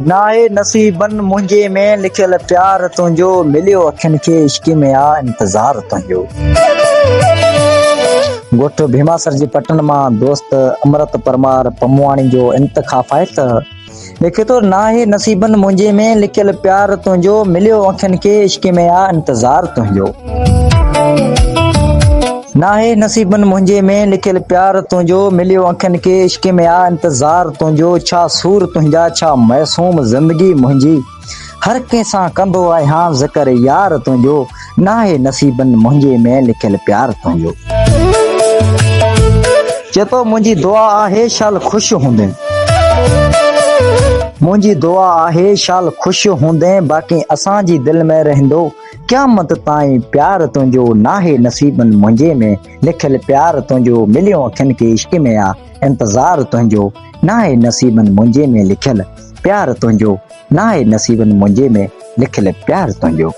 नाहे नसीबन मुंहिंजे में लिखियल प्यार तुंहिंजो मिलियो अखियुनि खे इश्क में आ इंतज़ार तुंहिंजो। ॻोठ भीमासर जी पटन मां दोस्त अमृत परमार पमुआणी जो इंतख़ाफ़ आहे त लिखे थो, नाहे नसीबन मुंहिंजे में लिखियल प्यार तुंहिंजो मिलियो अखियुनि खे इश्क में आ इंतज़ार तुंहिंजो। नाहे नसीबन मुंहिंजे में लिखियल प्यार तुंहिंजो मिलियो अखियुनि खे इश्क में आ इंतज़ार तुंहिंजो। छा सूर तुंहिंजा छा मासूम ज़िंदगी मुंहिंजी, हर कंहिंसां कंदो आहियां ज़िक्र यार तुंहिंजो। नाहे नसीबन मुंहिंजे में लिखियल प्यार तुंहिंजो। चए थो, मुंहिंजी दुआ आहे शाल ख़ुशि हूंदे, मुंहिंजी दुआ आहे शाल ख़ुशि हूंदे, बाक़ी असांजी दिलि में रहंदो क़यामत ताईं प्यार तुंहिंजो। नाहे नसीबन मुंहिंजे में लिखियल प्यार तुंहिंजो मिलियो अखियुनि खे इश्क में आ इंतज़ार तुंहिंजो। नाहे नसीबन मुंहिंजे में लिखियल प्यार तुंहिंजो, नाहे नसीबन मुंहिंजे में लिखियल प्यार तुंहिंजो।